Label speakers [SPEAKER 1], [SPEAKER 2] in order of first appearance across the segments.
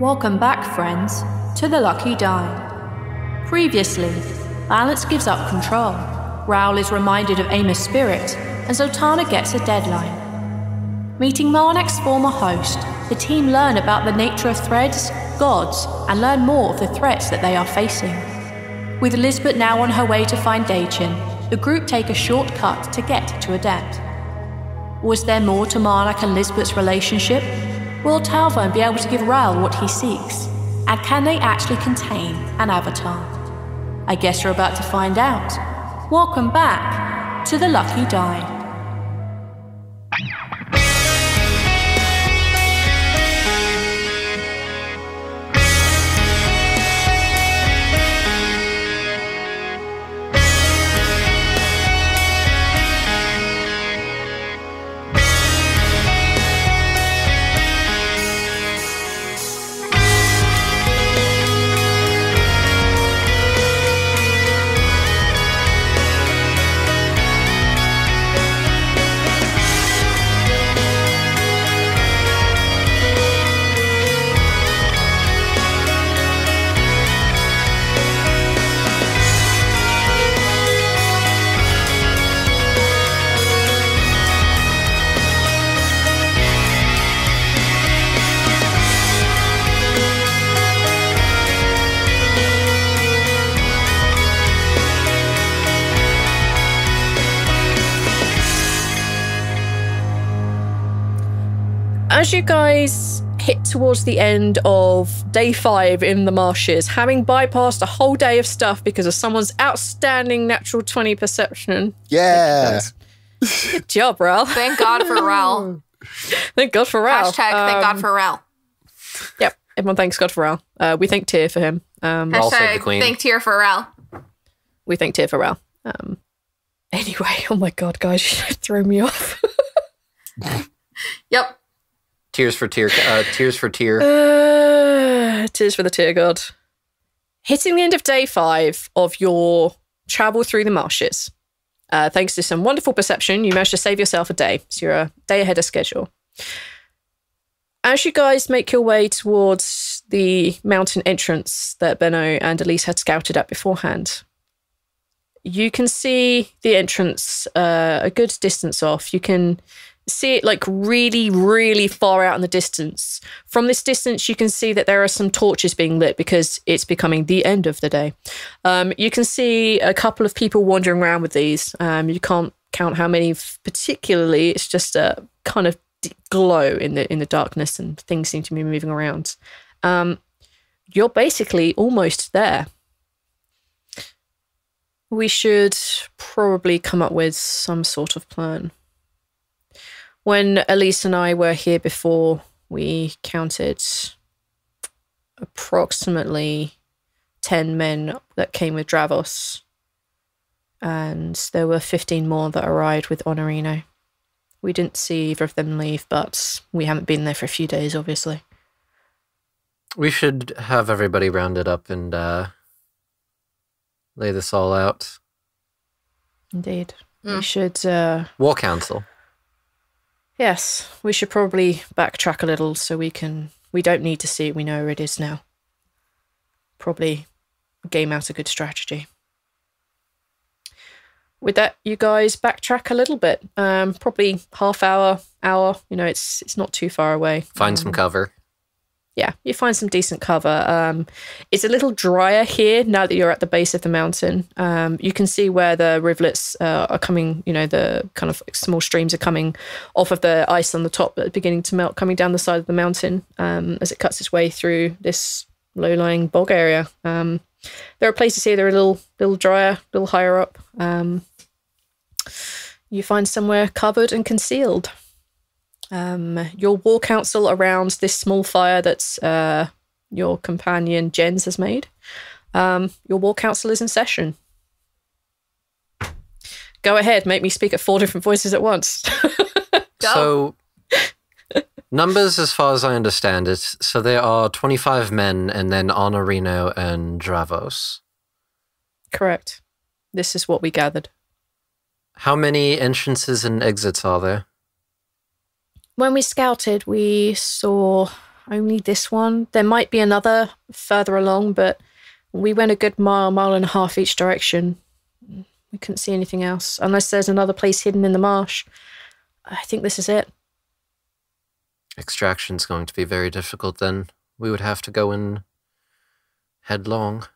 [SPEAKER 1] Welcome back, friends, to the Lucky Die. Previously, Balance gives up control. Raoul is reminded of Amos' spirit, and Zoltana gets a deadline. Meeting Marnak's former host, the team learn about the nature of threads, gods, and learn more of the threats that they are facing. With Lisbeth now on her way to find Daichin, the group take a shortcut to get to Adept. Was there more to Marnak and Lisbeth's relationship? Will Talvern be able to give Raoul what he seeks? And can they actually contain an avatar? I guess you're about to find out. Welcome back to the Lucky Die.
[SPEAKER 2] As you guys hit towards the end of day 5 in the marshes, having bypassed a whole day of stuff because of someone's outstanding natural 20 perception.
[SPEAKER 3] Yeah.
[SPEAKER 2] Good job, Raoul.
[SPEAKER 4] Thank God for Raoul.
[SPEAKER 2] Thank God for Raoul.
[SPEAKER 4] Hashtag thank God for Raoul.
[SPEAKER 2] Yep, everyone thanks God for Raoul. We thank Tyr for him.
[SPEAKER 3] I'll save the queen.
[SPEAKER 4] Thank Tyr for Raoul.
[SPEAKER 2] We thank Tyr for Raoul. Anyway, oh my God, guys, you throw me off.
[SPEAKER 4] Yep.
[SPEAKER 3] Tears for Tyr. Tears for Tyr.
[SPEAKER 2] Tears for the Tyr god. Hitting the end of day 5 of your travel through the marshes. Thanks to some wonderful perception, you managed to save yourself a day. So you're a day ahead of schedule. As you guys make your way towards the mountain entrance that Benno and Elise had scouted at beforehand, you can see the entrance a good distance off. You can see it like really, really far out in the distance. From this distance, you can see that there are some torches being lit because it's becoming the end of the day. You can see a couple of people wandering around with these. You can't count how many particularly. It's just a kind of glow in the darkness, and things seem to be moving around. You're basically almost there. We should probably come up with some sort of plan. When Elise and I were here before, we counted approximately 10 men that came with Dravos, and there were 15 more that arrived with Honorino. We didn't see either of them leave, but we haven't been there for a few days, obviously.
[SPEAKER 3] We should have everybody rounded up and lay this all out.
[SPEAKER 2] Indeed. We should...
[SPEAKER 3] War Council.
[SPEAKER 2] Yes, we should probably backtrack a little so we don't need to see it, we know where it is now. Probably game out a good strategy. With that, you guys backtrack a little bit. Probably half hour, it's not too far away.
[SPEAKER 3] Find some cover.
[SPEAKER 2] Yeah, you find some decent cover. It's a little drier here now that you're at the base of the mountain. You can see where the rivulets are coming, the kind of small streams are coming off of the ice on the top that are beginning to melt, coming down the side of the mountain as it cuts its way through this low-lying bog area. There are places here that are a little drier, a little higher up. You find somewhere covered and concealed. Your war council around this small fire that's your companion Jens has made. Your war council is in session. Go ahead, make me speak at 4 different voices at once.
[SPEAKER 3] So, numbers as far as I understand it, so there are 25 men and then Honorino and Dravos.
[SPEAKER 2] Correct. This is what we gathered.
[SPEAKER 3] How many entrances and exits are there?
[SPEAKER 2] When we scouted, we saw only this one. There might be another further along, but we went a good mile and a half each direction. We couldn't see anything else, unless there's another place hidden in the marsh. I think this is it.
[SPEAKER 3] Extraction's going to be very difficult then. We would have to go in headlong.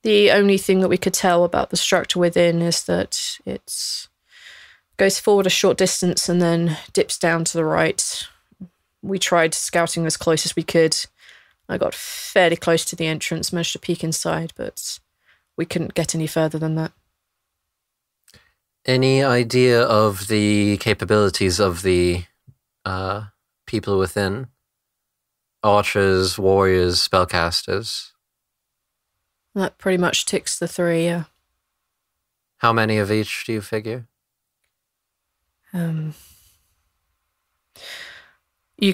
[SPEAKER 2] The only thing that we could tell about the structure within is that it goes forward a short distance and then dips down to the right. We tried scouting as close as we could. I got fairly close to the entrance, managed to peek inside, but we couldn't get any further than that.
[SPEAKER 3] Any idea of the capabilities of the people within? Archers, warriors, spellcasters?
[SPEAKER 2] That pretty much ticks the three, yeah.
[SPEAKER 3] How many of each do you figure?
[SPEAKER 2] You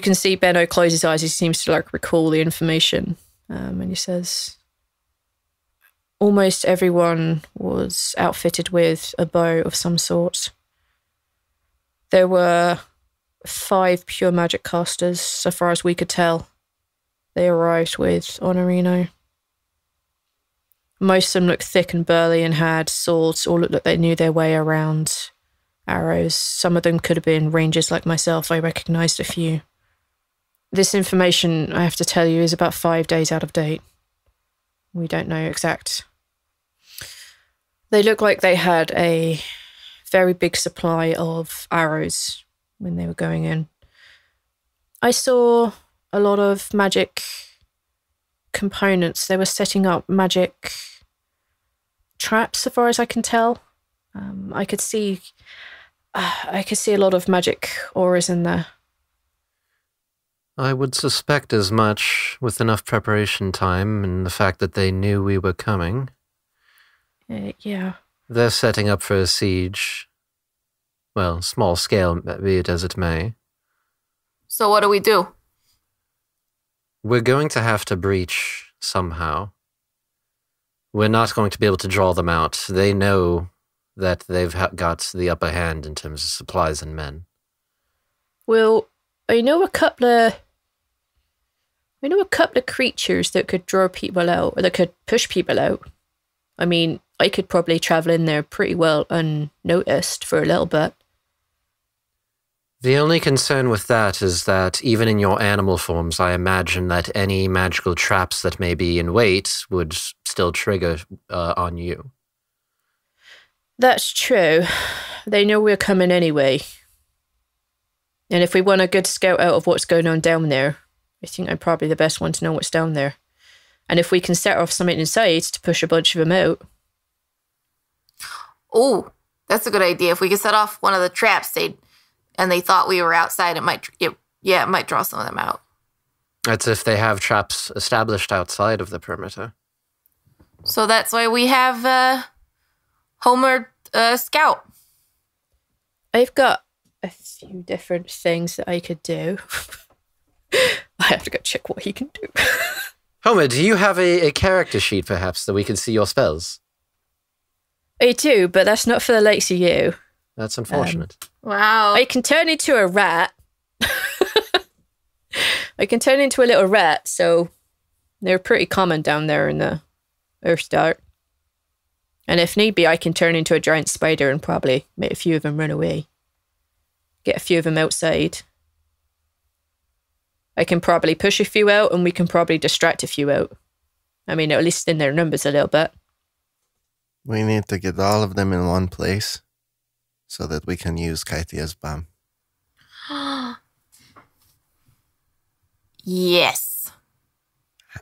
[SPEAKER 2] can see Benno close his eyes. He seems to recall the information. And he says, almost everyone was outfitted with a bow of some sort. There were 5 pure magic casters, so far as we could tell. They arrived with Honorino. Most of them looked thick and burly and had swords, all looked like they knew their way around arrows. Some of them could have been rangers like myself. I recognised a few. This information, I have to tell you, is about 5 days out of date. We don't know exact. They look like they had a very big supply of arrows when they were going in. I saw a lot of magic components. They were setting up magic traps, so far as I can tell. I could see a lot of magic auras in there.
[SPEAKER 3] I would suspect as much with enough preparation time and the fact that they knew we were coming.
[SPEAKER 2] Yeah.
[SPEAKER 3] They're setting up for a siege. Well, small scale, be it as it may.
[SPEAKER 4] So what do?
[SPEAKER 3] We're going to have to breach somehow. We're not going to be able to draw them out. They know that they've got the upper hand in terms of supplies and men.
[SPEAKER 2] Well, I know a couple of creatures that could draw people out, or that could push people out. I mean, I could probably travel in there pretty well unnoticed for a little bit.
[SPEAKER 3] The only concern with that is that even in your animal forms, I imagine that any magical traps that may be in wait would still trigger on you.
[SPEAKER 2] That's true. They know we're coming anyway. And if we want a good scout out of what's going on down there, I think I'm probably the best one to know what's down there. And if we can set off something inside to push a bunch of them out.
[SPEAKER 4] Oh, that's a good idea. If we could set off one of the traps, and they thought we were outside, it might draw some of them out.
[SPEAKER 3] That's if they have traps established outside of the perimeter.
[SPEAKER 4] So that's why we have Homer scout.
[SPEAKER 2] I've got a few different things that I could do. I have to go check what he can do.
[SPEAKER 3] Homer, do you have a character sheet, perhaps, that we can see your spells?
[SPEAKER 2] I do, but that's not for the likes of you.
[SPEAKER 3] That's unfortunate.
[SPEAKER 4] Wow.
[SPEAKER 2] I can turn into a rat. I can turn into a little rat, so they're pretty common down there in the Earthstart. And if need be, I can turn into a giant spider and probably make a few of them run away. Get a few of them outside. I can probably push a few out, and we can probably distract a few out. I mean, at least in their numbers a little bit.
[SPEAKER 5] We need to get all of them in one place so that we can use Kaitia's bomb.
[SPEAKER 4] Yes.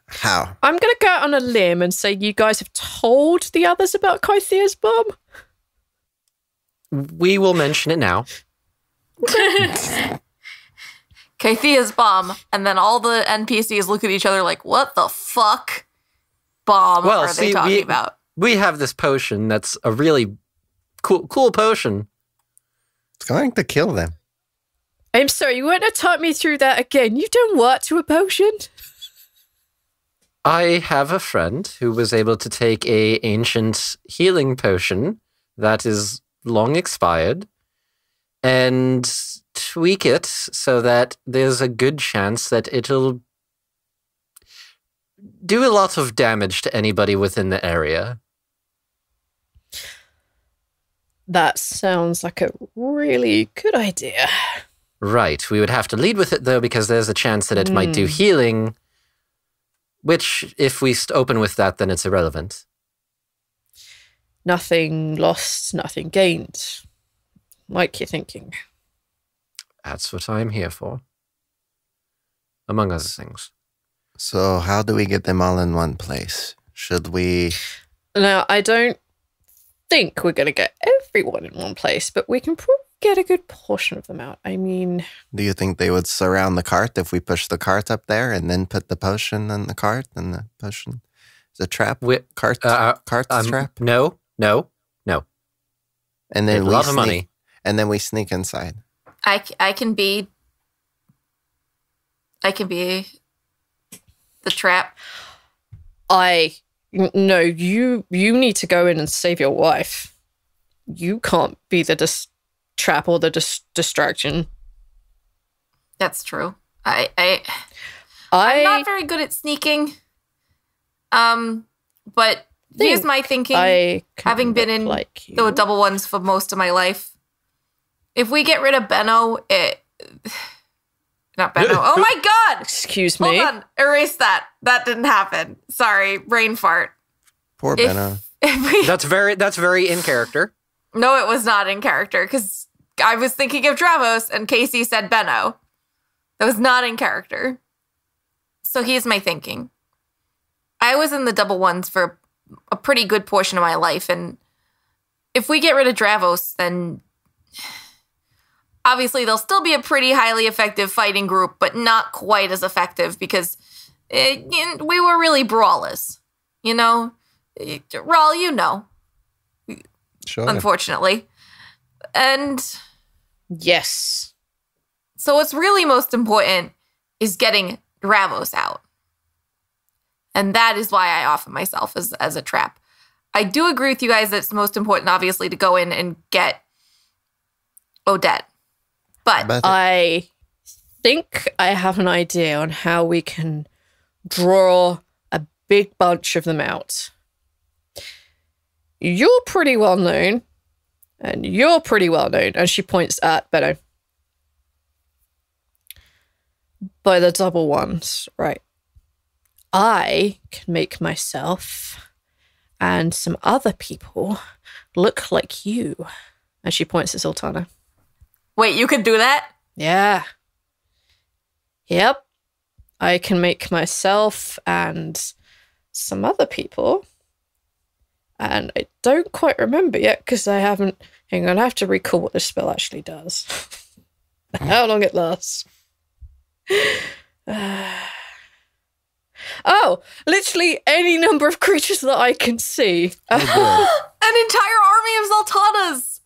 [SPEAKER 5] How?
[SPEAKER 2] I'm going to go out on a limb and say you guys have told the others about Kaithia's bomb.
[SPEAKER 3] We will mention it now.
[SPEAKER 4] Kaithia's bomb, and then all the NPCs look at each other like, what the fuck bomb are they talking about?
[SPEAKER 3] We have this potion that's a really cool potion.
[SPEAKER 5] It's going to kill them.
[SPEAKER 2] I'm sorry, you won't have taught me through that again. You've done what to a potion?
[SPEAKER 3] I have a friend who was able to take a ancient healing potion that is long expired and tweak it so that there's a good chance that it'll do a lot of damage to anybody within the area.
[SPEAKER 2] That sounds like a really good idea.
[SPEAKER 3] Right. We would have to lead with it, though, because there's a chance that it might do healing, which, if we open with that, then it's irrelevant.
[SPEAKER 2] Nothing lost, nothing gained. Like you're thinking.
[SPEAKER 3] That's what I'm here for. Among other things.
[SPEAKER 5] So how do we get them all in one place? Should we...
[SPEAKER 2] Now, I don't think we're going to get everyone in one place, but we can probably get a good portion of them out. I mean...
[SPEAKER 5] Do you think they would surround the cart if we push the cart up there and then put the potion in the cart and the potion is a trap? Cart trap?
[SPEAKER 3] No.
[SPEAKER 5] And then
[SPEAKER 3] a lot of money.
[SPEAKER 5] And then we sneak inside.
[SPEAKER 4] I can be the trap.
[SPEAKER 2] No, you need to go in and save your wife. You can't be the trap or the distraction.
[SPEAKER 4] That's true. I'm not very good at sneaking. But here's my thinking. Having been in the double ones for most of my life, if we get rid of Benno, not Benno. Oh my God!
[SPEAKER 2] Excuse me.
[SPEAKER 4] Hold on. Erase that. That didn't happen. Sorry. Brain fart.
[SPEAKER 5] Poor Benno.
[SPEAKER 3] That's very in character.
[SPEAKER 4] No, it was not in character because I was thinking of Dravos and Casey said Benno. That was not in character. So here's my thinking. I was in the double ones for a pretty good portion of my life, and if we get rid of Dravos, then obviously they'll still be a pretty highly effective fighting group, but not quite as effective because we were really brawlers, you know? Rawl, you know.
[SPEAKER 5] Sure.
[SPEAKER 4] Unfortunately. And
[SPEAKER 2] yes.
[SPEAKER 4] So what's really most important is getting Dravos out. And that is why I offer myself as a trap. I do agree with you guys that it's most important, obviously, to go in and get Odette. But
[SPEAKER 2] I think I have an idea on how we can draw a big bunch of them out. You're pretty well known, and you're pretty well known, and she points at Benno. By the double ones, right? I can make myself and some other people look like you. And she points at Sultana.
[SPEAKER 4] Wait, you could do that?
[SPEAKER 2] Yeah. Yep. I can make myself and some other people. And I don't quite remember yet because I haven't... Hang on, I have to recall what this spell actually does. How long it lasts. Oh, literally any number of creatures that I can see.
[SPEAKER 4] An entire army of Zoltanas!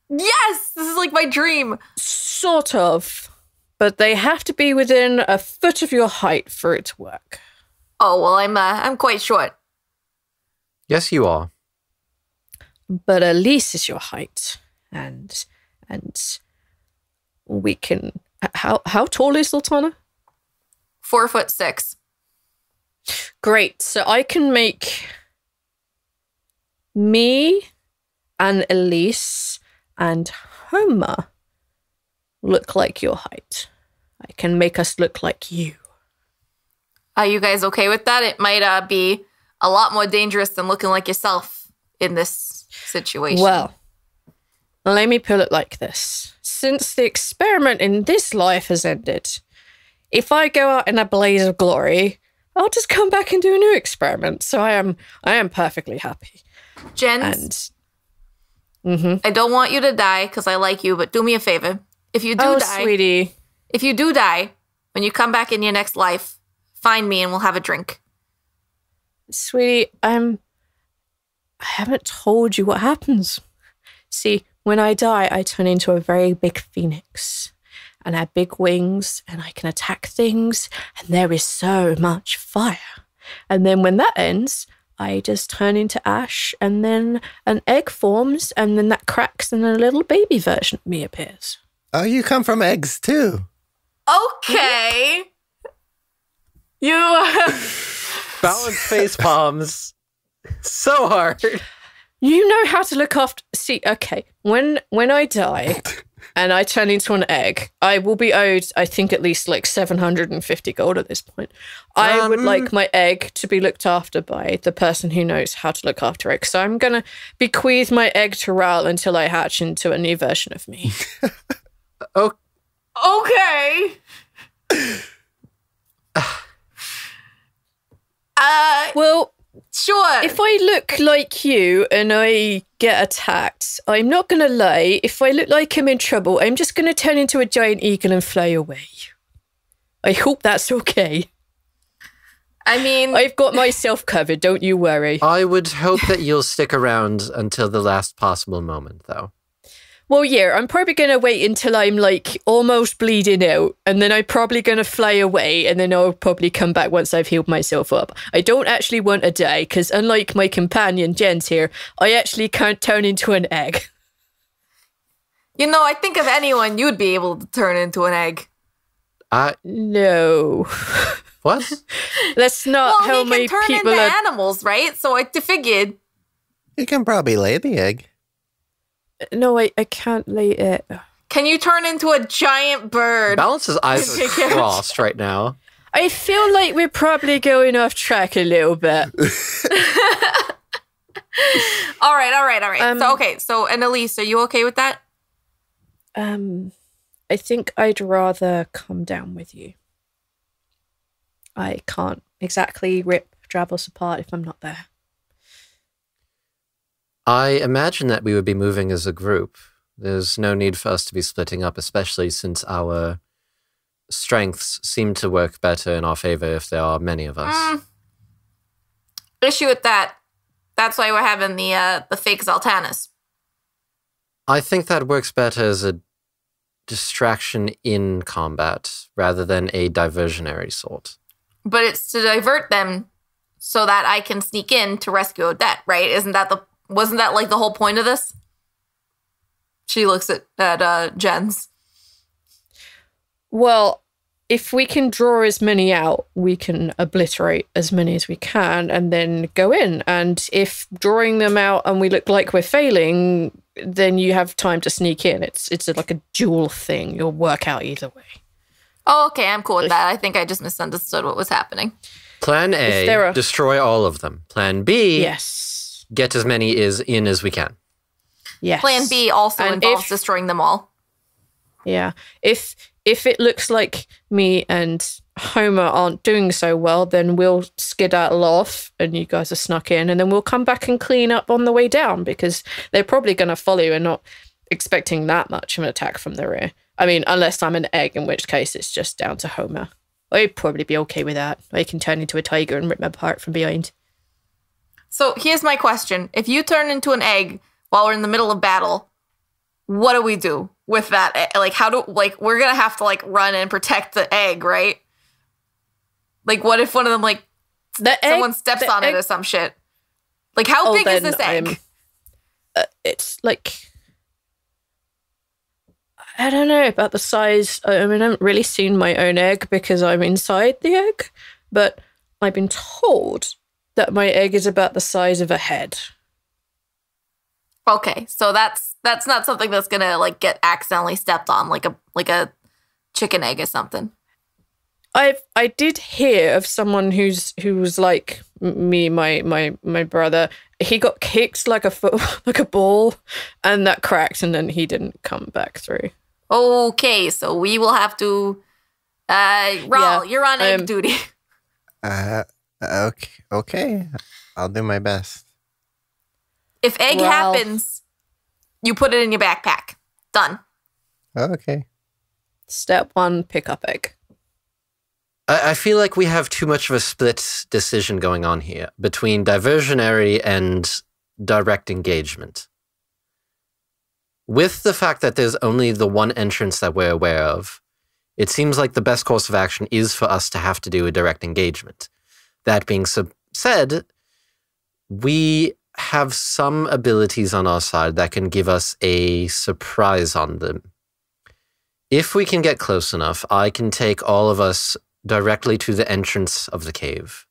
[SPEAKER 4] Yes! This is like my dream.
[SPEAKER 2] Sort of. But they have to be within a foot of your height for it to work.
[SPEAKER 4] Oh, well, I'm quite short.
[SPEAKER 3] Yes, you are.
[SPEAKER 2] But Elise is your height. And we can... How tall is Sultana?
[SPEAKER 4] 4'6".
[SPEAKER 2] Great. So I can make me and Elise and Homer look like your height. I can make us look like you.
[SPEAKER 4] Are you guys okay with that? It might be a lot more dangerous than looking like yourself in this situation.
[SPEAKER 2] Well, let me put it like this. Since the experiment in this life has ended, if I go out in a blaze of glory, I'll just come back and do a new experiment. So I am perfectly happy.
[SPEAKER 4] Jens, I don't want you to die because I like you, but do me a favor. If you do die,
[SPEAKER 2] sweetie.
[SPEAKER 4] If you do die, when you come back in your next life, find me and we'll have a drink.
[SPEAKER 2] Sweetie, I haven't told you what happens. See, when I die, I turn into a very big phoenix. And I have big wings, and I can attack things, and there is so much fire. And then when that ends, I just turn into ash, and then an egg forms, and then that cracks, and a little baby version of me appears.
[SPEAKER 5] Oh, you come from eggs too.
[SPEAKER 4] Okay. You
[SPEAKER 3] Balance face palms so hard.
[SPEAKER 2] You know how to look after. See, okay, when I die and I turn into an egg, I will be owed, I think, at least like 750 gold at this point. I would like my egg to be looked after by the person who knows how to look after it. So I'm gonna bequeath my egg to Raoul until I hatch into a new version of me.
[SPEAKER 4] Okay.
[SPEAKER 2] Well,
[SPEAKER 4] sure.
[SPEAKER 2] if I look like you and I get attacked, I'm not going to lie. If I look like I'm in trouble, I'm just going to turn into a giant eagle and fly away. I hope that's okay.
[SPEAKER 4] I mean,
[SPEAKER 2] I've got myself covered, don't you worry.
[SPEAKER 3] I would hope that you'll stick around until the last possible moment, though.
[SPEAKER 2] Well, yeah, I'm probably going to wait until I'm like almost bleeding out, and then I'm probably going to fly away, and then I'll probably come back once I've healed myself up. I don't actually want to die, because unlike my companion Jens here, I actually can't turn into an egg.
[SPEAKER 4] You know, I think if anyone, you'd be able to turn into an egg.
[SPEAKER 2] No.
[SPEAKER 3] What?
[SPEAKER 2] That's not how many
[SPEAKER 4] he can turn
[SPEAKER 2] people
[SPEAKER 4] into
[SPEAKER 2] are...
[SPEAKER 4] animals, right? So I figured.
[SPEAKER 5] You can probably lay the egg.
[SPEAKER 2] No, I can't lay it.
[SPEAKER 4] Can you turn into a giant bird?
[SPEAKER 3] Balance's eyes are crossed right now.
[SPEAKER 2] I feel like we're probably going off track a little bit.
[SPEAKER 4] All right. So Annalise, are you okay with that?
[SPEAKER 2] I think I'd rather come down with you. I can't exactly rip Dravos apart if I'm not there.
[SPEAKER 3] I imagine that we would be moving as a group. There's no need for us to be splitting up, especially since our strengths seem to work better in our favor if there are many of us.
[SPEAKER 4] Issue with that. That's why we're having the fake Zaltanus.
[SPEAKER 3] I think that works better as a distraction in combat rather than a diversionary sort.
[SPEAKER 4] But it's to divert them so that I can sneak in to rescue Odette, right? Wasn't that like the whole point of this? She looks at Jens.
[SPEAKER 2] Well, if we can draw as many out, we can obliterate as many as we can and then go in. And if drawing them out and we look like we're failing, then you have time to sneak in. It's like a dual thing. You'll work out either way.
[SPEAKER 4] Oh, okay, I'm cool with that. I think I just misunderstood what was happening.
[SPEAKER 3] Plan A, destroy all of them. Plan B,
[SPEAKER 2] yes,
[SPEAKER 3] get as many in as we can.
[SPEAKER 2] Yes.
[SPEAKER 4] Plan B also involves destroying them all.
[SPEAKER 2] Yeah. If it looks like me and Homer aren't doing so well, then we'll skedaddle off and you guys are snuck in, and then we'll come back and clean up on the way down because they're probably going to follow you and not expecting that much of an attack from the rear. I mean, unless I'm an egg, in which case it's just down to Homer. I'd probably be okay with that. I can turn into a tiger and rip my apart from behind.
[SPEAKER 4] So here's my question. If you turn into an egg while we're in the middle of battle, what do we do with that? Like, we're going to have to, like, run and protect the egg, right? Like, what if one of them, someone steps on it or some shit? Like, how big is this egg?
[SPEAKER 2] It's, like... I don't know about the size. I mean, I haven't really seen my own egg because I'm inside the egg, but I've been told that my egg is about the size of a head.
[SPEAKER 4] Okay, so that's not something that's gonna like get accidentally stepped on, like a chicken egg or something.
[SPEAKER 2] I did hear of someone who was like me, my brother. He got kicked like a ball, and that cracked, and then he didn't come back through.
[SPEAKER 4] Okay, so we will have to. Raul, you're on egg duty.
[SPEAKER 5] Okay. I'll do my best.
[SPEAKER 4] If egg happens, you put it in your backpack. Done.
[SPEAKER 5] Okay.
[SPEAKER 2] Step 1, pick up egg.
[SPEAKER 3] I feel like we have too much of a split decision going on here between diversionary and direct engagement. With the fact that there's only the one entrance that we're aware of, it seems like the best course of action is for us to have to do a direct engagement. That being said, we have some abilities on our side that can give us a surprise on them. If we can get close enough, I can take all of us directly to the entrance of the cave.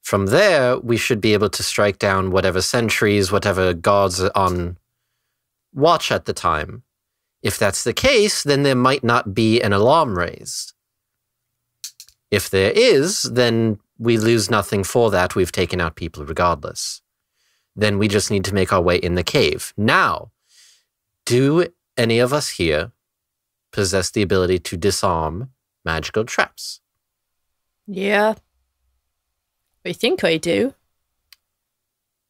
[SPEAKER 3] From there, we should be able to strike down whatever sentries, whatever guards are on watch at the time. If that's the case, then there might not be an alarm raised. If there is, then we lose nothing for that. We've taken out people regardless. Then we just need to make our way in the cave. Now, do any of us here possess the ability to disarm magical traps?
[SPEAKER 2] Yeah. I think I do.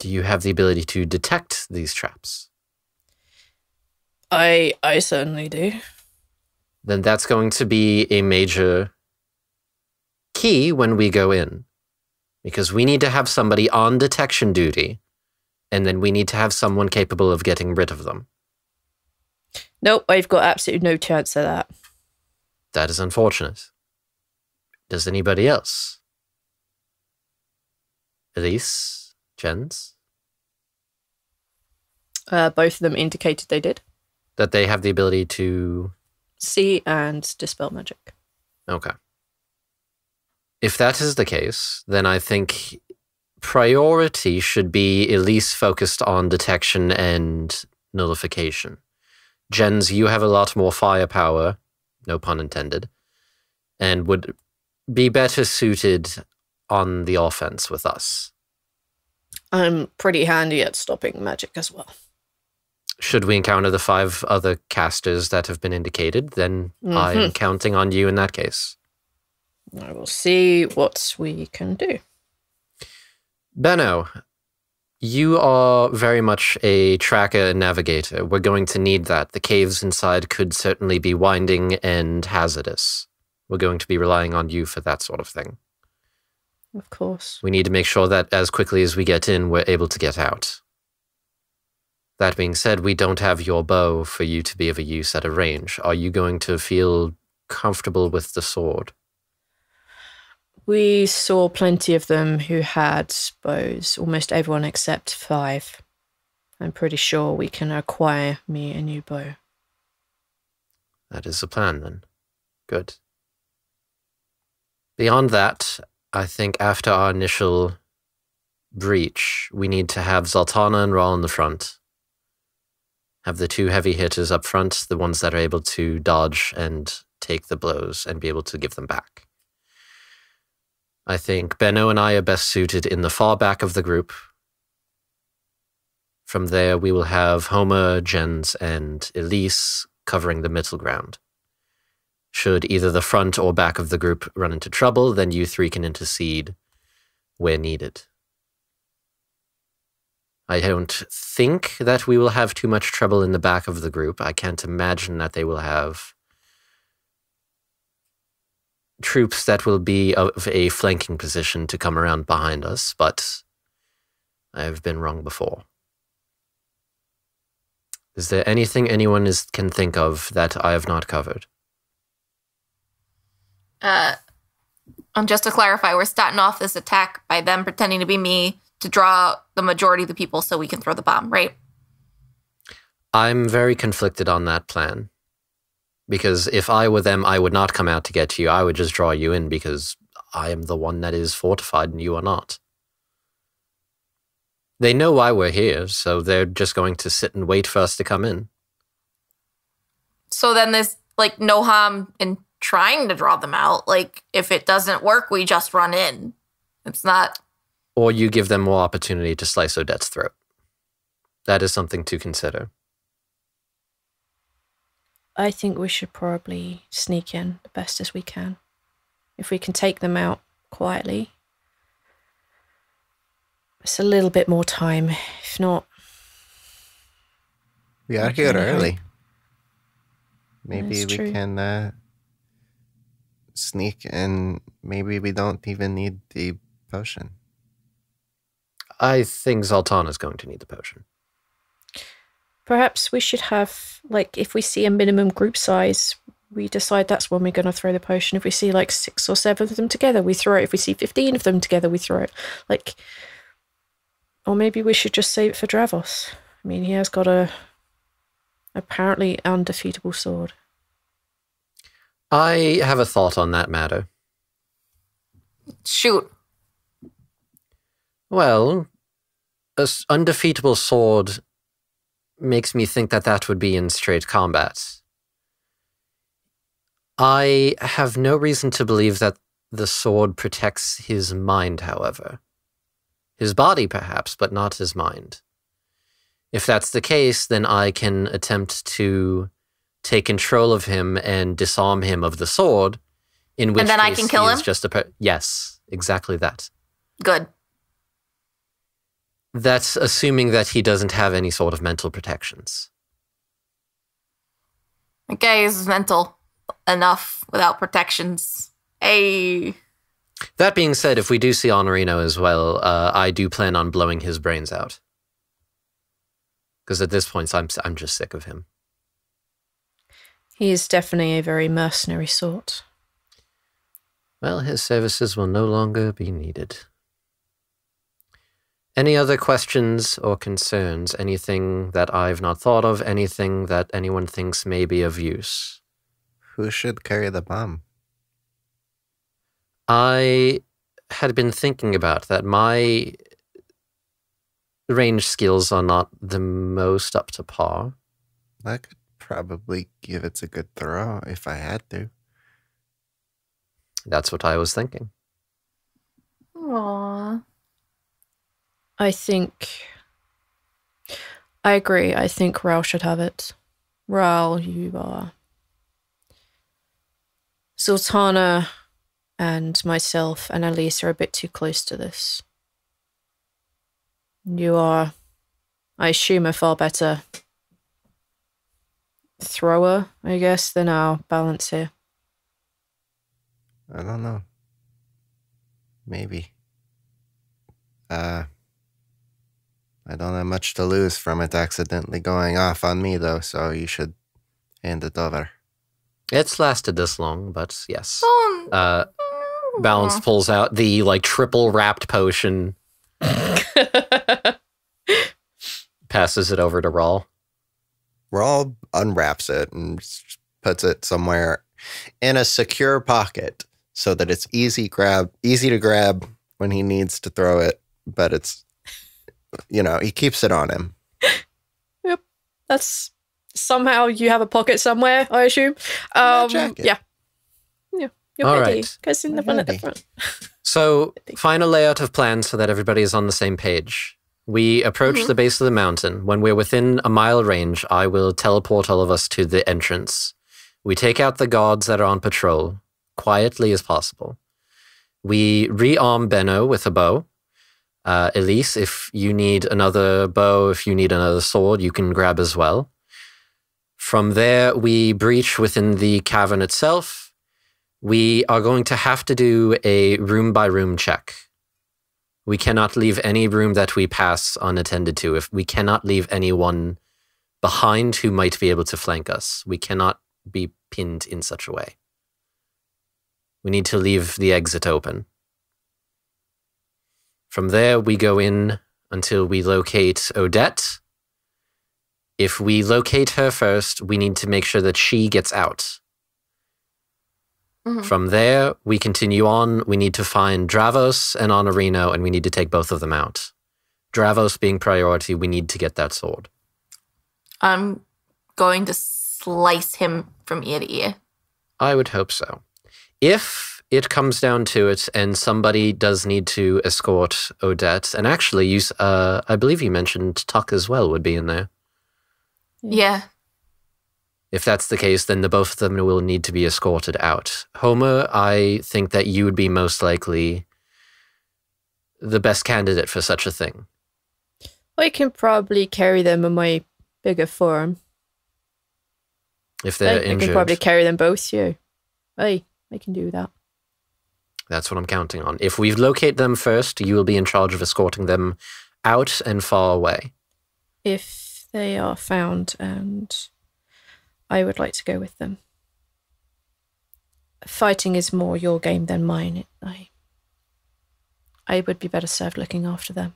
[SPEAKER 3] Do you have the ability to detect these traps?
[SPEAKER 2] I certainly do.
[SPEAKER 3] Then that's going to be a major key when we go in. Because we need to have somebody on detection duty, and then we need to have someone capable of getting rid of them.
[SPEAKER 2] Nope, I've got absolutely no chance of that.
[SPEAKER 3] That is unfortunate. Does anybody else? Elise? Jens?
[SPEAKER 2] Both of them indicated they did.
[SPEAKER 3] That they have the ability to...
[SPEAKER 2] see and dispel magic.
[SPEAKER 3] Okay. If that is the case, then I think priority should be Elise focused on detection and nullification. Jens, you have a lot more firepower, no pun intended, and would be better suited on the offense with us.
[SPEAKER 2] I'm pretty handy at stopping magic as well.
[SPEAKER 3] Should we encounter the 5 other casters that have been indicated, then I'm counting on you in that case.
[SPEAKER 2] I will see what we can do.
[SPEAKER 3] Benno, you are very much a tracker and navigator. We're going to need that. The caves inside could certainly be winding and hazardous. We're going to be relying on you for that sort of thing.
[SPEAKER 2] Of course.
[SPEAKER 3] We need to make sure that as quickly as we get in, we're able to get out. That being said, we don't have your bow for you to be of use at a range. Are you going to feel comfortable with the sword?
[SPEAKER 2] We saw plenty of them who had bows, almost everyone except 5. I'm pretty sure we can acquire me a new bow.
[SPEAKER 3] That is the plan, then. Good. Beyond that, I think after our initial breach, we need to have Zaltana and Rawl in the front. Have the 2 heavy hitters up front, the ones that are able to dodge and take the blows and be able to give them back. I think Benno and I are best suited in the far back of the group. From there, we will have Homer, Jens, and Elise covering the middle ground. Should either the front or back of the group run into trouble, then you 3 can intercede where needed. I don't think that we will have too much trouble in the back of the group. I can't imagine that they will have troops that will be of a flanking position to come around behind us, but I've been wrong before. Is there anything anyone can think of that I have not covered?
[SPEAKER 4] And just to clarify, we're starting off this attack by them pretending to be me to draw the majority of the people so we can throw the bomb, right?
[SPEAKER 3] I'm very conflicted on that plan. Because if I were them, I would not come out to get you. I would just draw you in because I am the one that is fortified and you are not. They know why we're here, so they're just going to sit and wait for us to come in.
[SPEAKER 4] So then there's no harm in trying to draw them out. If it doesn't work, we just run in. It's not...
[SPEAKER 3] Or you give them more opportunity to slice Odette's throat. That is something to consider.
[SPEAKER 2] I think we should probably sneak in the best as we can. If we can take them out quietly. It's a little bit more time. If not...
[SPEAKER 5] We are here early. Maybe we
[SPEAKER 2] true.
[SPEAKER 5] can sneak and maybe we don't even need the potion.
[SPEAKER 3] I think Zaltana's going to need the potion.
[SPEAKER 2] Perhaps we should have, if we see a minimum group size, we decide that's when we're going to throw the potion. If we see 6 or 7 of them together, we throw it. If we see 15 of them together, we throw it. Or maybe we should just save it for Dravos. I mean, he has got a apparently undefeatable sword.
[SPEAKER 3] I have a thought on that matter.
[SPEAKER 4] Shoot.
[SPEAKER 3] Well, an undefeatable sword makes me think that that would be in straight combat. I have no reason to believe that the sword protects his mind, however. His body, perhaps, but not his mind. If that's the case, then I can attempt to take control of him and disarm him of the sword, in which
[SPEAKER 4] and then
[SPEAKER 3] case
[SPEAKER 4] I can kill him?
[SPEAKER 3] Just yes, exactly that.
[SPEAKER 4] Good.
[SPEAKER 3] That's assuming that he doesn't have any sort of mental protections.
[SPEAKER 4] The guy is mental enough without protections. Hey.
[SPEAKER 3] That being said, if we do see Honorino as well, I do plan on blowing his brains out. Because at this point, I'm just sick of him.
[SPEAKER 2] He is definitely a very mercenary sort.
[SPEAKER 3] Well, his services will no longer be needed. Any other questions or concerns? Anything that I've not thought of? Anything that anyone thinks may be of use?
[SPEAKER 5] Who should carry the bomb?
[SPEAKER 3] I had been thinking about that. My range skills are not the most up to par.
[SPEAKER 5] I could probably give it a good throw if I had to.
[SPEAKER 3] That's what I was thinking.
[SPEAKER 4] Aww.
[SPEAKER 2] I agree. I think Ral should have it. Ral, you are... Sultana and myself and Elise are a bit too close to this. You are, I assume, a far better thrower, I guess, than our balance here.
[SPEAKER 5] I don't know. Maybe. I don't have much to lose from it accidentally going off on me, though, so you should hand it over.
[SPEAKER 3] It's lasted this long, but yes. Balance pulls out the, triple wrapped potion. Passes it over to Rawl.
[SPEAKER 5] Rawl unwraps it and puts it somewhere in a secure pocket so that it's easy to grab when he needs to throw it, but it's, he keeps it on him.
[SPEAKER 2] Yep. That's somehow you have a pocket somewhere, I assume.
[SPEAKER 5] Jacket.
[SPEAKER 2] Yeah. You're
[SPEAKER 3] All
[SPEAKER 2] ready.
[SPEAKER 3] right.
[SPEAKER 2] Goes in the front at the front.
[SPEAKER 3] So, final layout of plans so that everybody is on the same page. We approach the base of the mountain. When we're within a mile range, I will teleport all of us to the entrance. We take out the guards that are on patrol, quietly as possible. We rearm Benno with a bow. Elise, if you need another bow, if you need another sword, you can grab as well. From there, we breach within the cavern itself. We are going to have to do a room-by-room check. We cannot leave any room that we pass unattended to. If we cannot leave anyone behind who might be able to flank us. We cannot be pinned in such a way. We need to leave the exit open. From there, we go in until we locate Odette. If we locate her first, we need to make sure that she gets out. From there, we continue on. We need to find Dravos and Honorino, and we need to take both of them out. Dravos being priority, we need to get that sword.
[SPEAKER 4] I'm going to slice him from ear to ear.
[SPEAKER 3] I would hope so. If it comes down to it and somebody does need to escort Odette, and actually, I believe you mentioned Tuck as well would be in there.
[SPEAKER 4] Yeah.
[SPEAKER 3] If that's the case, then the both of them will need to be escorted out. Homer, I think that you would be most likely the best candidate for such a thing.
[SPEAKER 2] I can probably carry them in my bigger form.
[SPEAKER 3] If they're injured.
[SPEAKER 2] I can probably carry them both, yeah. I can do that.
[SPEAKER 3] That's what I'm counting on. If we locate them first, you will be in charge of escorting them out and far away.
[SPEAKER 2] If they are found, and I would like to go with them. Fighting is more your game than mine. I would be better served looking after them.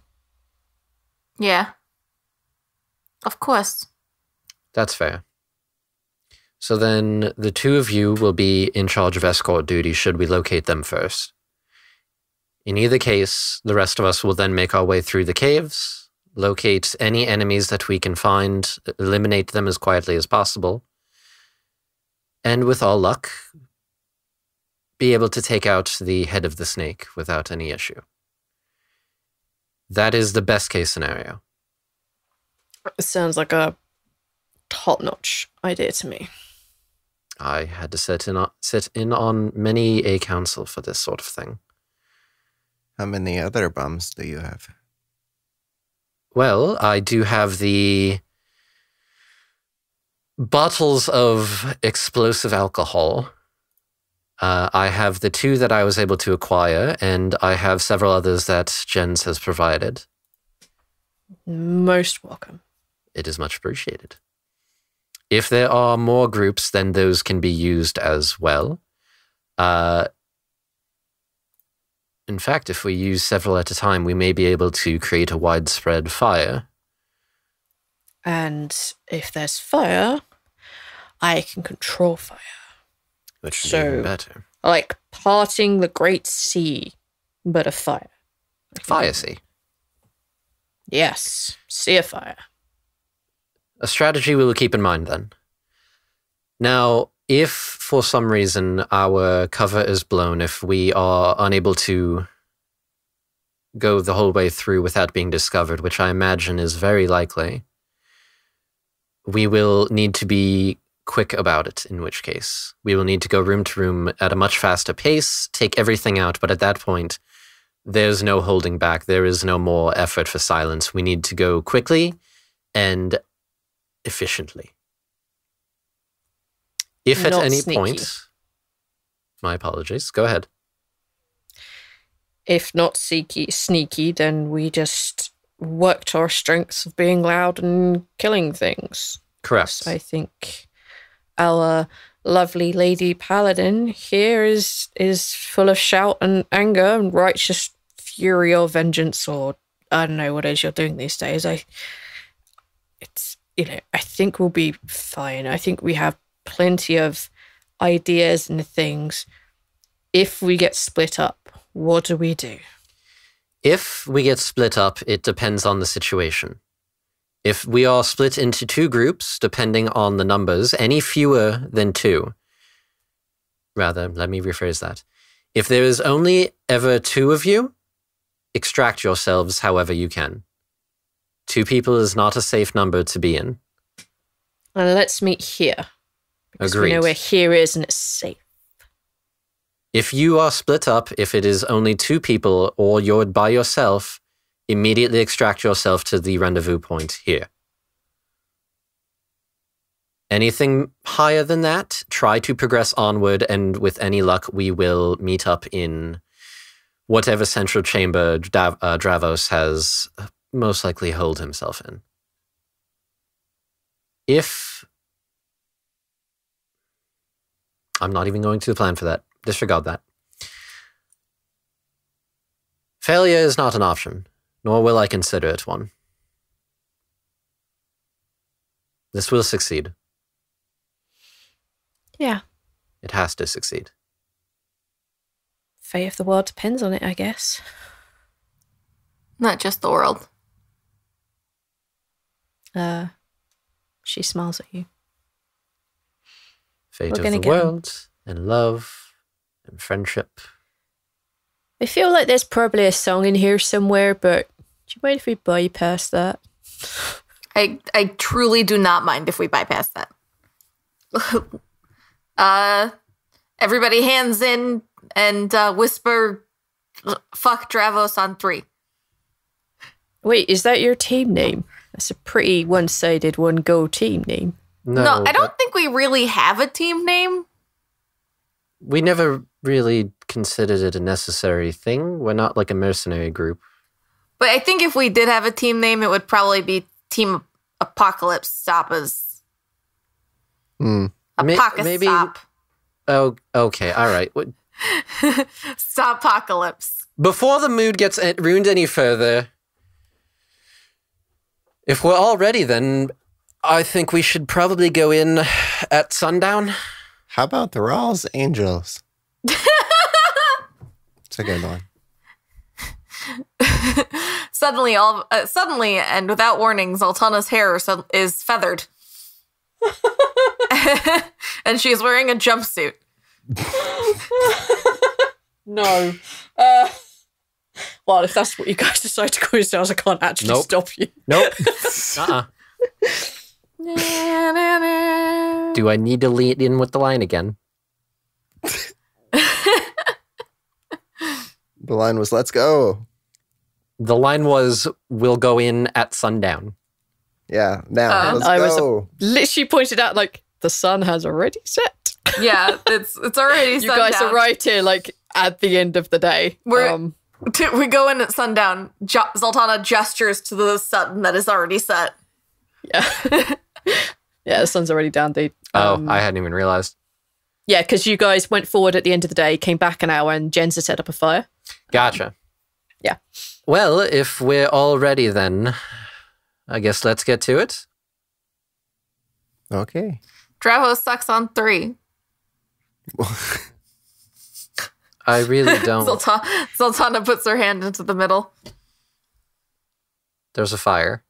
[SPEAKER 4] Yeah. Of course.
[SPEAKER 3] That's fair. So then the two of you will be in charge of escort duty should we locate them first. In either case, the rest of us will then make our way through the caves, locate any enemies that we can find, eliminate them as quietly as possible, and with all luck, be able to take out the head of the snake without any issue. That is the best case scenario.
[SPEAKER 2] It sounds like a top-notch idea to me.
[SPEAKER 3] I had to sit in on many a council for this sort of thing.
[SPEAKER 5] How many other bums do you have?
[SPEAKER 3] Well, I do have the bottles of explosive alcohol. I have the 2 that I was able to acquire, and I have several others that Jens has provided.
[SPEAKER 2] Most welcome.
[SPEAKER 3] It is much appreciated. If there are more groups, then those can be used as well. In fact, if we use several at a time, we may be able to create a widespread fire.
[SPEAKER 2] And if there's fire, I can control fire.
[SPEAKER 3] Which would be
[SPEAKER 2] So-
[SPEAKER 3] even better.
[SPEAKER 2] Like parting the Great Sea, but a fire.
[SPEAKER 3] Fire sea.
[SPEAKER 2] Yes, sea of fire.
[SPEAKER 3] A strategy we will keep in mind then. Now, if for some reason our cover is blown, if we are unable to go the whole way through without being discovered, which I imagine is very likely, we will need to be quick about it, in which case we will need to go room to room at a much faster pace, take everything out, but at that point, there's no holding back. There is no more effort for silence. We need to go quickly and efficiently. If at
[SPEAKER 2] Not
[SPEAKER 3] any
[SPEAKER 2] sneaky.
[SPEAKER 3] point, my apologies, go ahead.
[SPEAKER 2] If not sneaky, then we just worked our strengths of being loud and killing things.
[SPEAKER 3] Correct.
[SPEAKER 2] I think our lovely lady paladin here is full of shout and anger and righteous fury or vengeance, or I don't know what it is you're doing these days. I think we'll be fine. I think we have plenty of ideas and things. If we get split up, what do we do?
[SPEAKER 3] If we get split up, it depends on the situation. If we are split into 2 groups, depending on the numbers, any fewer than 2. Rather, let me rephrase that. If there is only ever 2 of you, extract yourselves however you can. 2 people is not a safe number to be in.
[SPEAKER 2] And let's meet here. Because
[SPEAKER 3] Agreed.
[SPEAKER 2] we know where here is and it's safe.
[SPEAKER 3] If you are split up, if it is only 2 people or you're by yourself, immediately extract yourself to the rendezvous point here. Anything higher than that, try to progress onward, and with any luck, we will meet up in whatever central chamber Dravos has most likely holed himself in. If... I'm not even going to plan for that. Disregard that. Failure is not an option, nor will I consider it one. This will succeed.
[SPEAKER 2] Yeah.
[SPEAKER 3] It has to succeed.
[SPEAKER 2] Fate of the world depends on it, I guess.
[SPEAKER 4] Not just the world.
[SPEAKER 2] She smiles at you.
[SPEAKER 3] Fate
[SPEAKER 2] We're
[SPEAKER 3] of
[SPEAKER 2] gonna
[SPEAKER 3] the
[SPEAKER 2] get 'em.
[SPEAKER 3] world, and love, and friendship.
[SPEAKER 2] I feel like there's probably a song in here somewhere, but do you mind if we bypass that?
[SPEAKER 4] I truly do not mind if we bypass that. Everybody hands in and whisper fuck Dravos on 3.
[SPEAKER 2] Wait, is that your team name? That's a pretty one-sided one-go team name.
[SPEAKER 4] No, I
[SPEAKER 3] but
[SPEAKER 4] don't think we really have a team name.
[SPEAKER 3] We never really considered it a necessary thing. We're not like a mercenary group.
[SPEAKER 4] But I think if we did have a team name, it would probably be Team Apocalypse Stoppas.
[SPEAKER 3] Maybe.
[SPEAKER 4] Stop.
[SPEAKER 3] Oh, okay, all right.
[SPEAKER 4] Stopocalypse.
[SPEAKER 3] Before the mood gets ruined any further, if we're all ready, then I think we should probably go in at sundown.
[SPEAKER 5] How about the Rawls Angels? It's a good one.
[SPEAKER 4] Suddenly, and without warning, Zoltana's hair is feathered. And she's wearing a jumpsuit.
[SPEAKER 2] No. Well, if that's what you guys decide to call yourselves, I can't actually stop you.
[SPEAKER 3] Nope. Do I need to lead in with the line again?
[SPEAKER 5] The line was, let's go.
[SPEAKER 3] The line was, we'll go in at sundown.
[SPEAKER 5] Yeah, now, let's
[SPEAKER 2] I
[SPEAKER 5] go.
[SPEAKER 2] literally pointed out, like, the sun has already set.
[SPEAKER 4] Yeah, it's already
[SPEAKER 2] You
[SPEAKER 4] sundown.
[SPEAKER 2] guys arrived here, like, at the end of the day.
[SPEAKER 4] We go in at sundown. Zoltana gestures to the sun that is already set.
[SPEAKER 2] Yeah. Yeah, the sun's already down, dude.
[SPEAKER 3] I hadn't even realized.
[SPEAKER 2] Yeah, because you guys went forward at the end of the day, came back an hour, and Jens had set up a fire.
[SPEAKER 3] Gotcha.
[SPEAKER 2] Yeah.
[SPEAKER 3] Well, if we're all ready then, I guess let's get to it.
[SPEAKER 5] Okay.
[SPEAKER 4] Dravo sucks on 3.
[SPEAKER 3] I really don't.
[SPEAKER 4] Zoltana puts her hand into the middle.
[SPEAKER 3] There's a fire.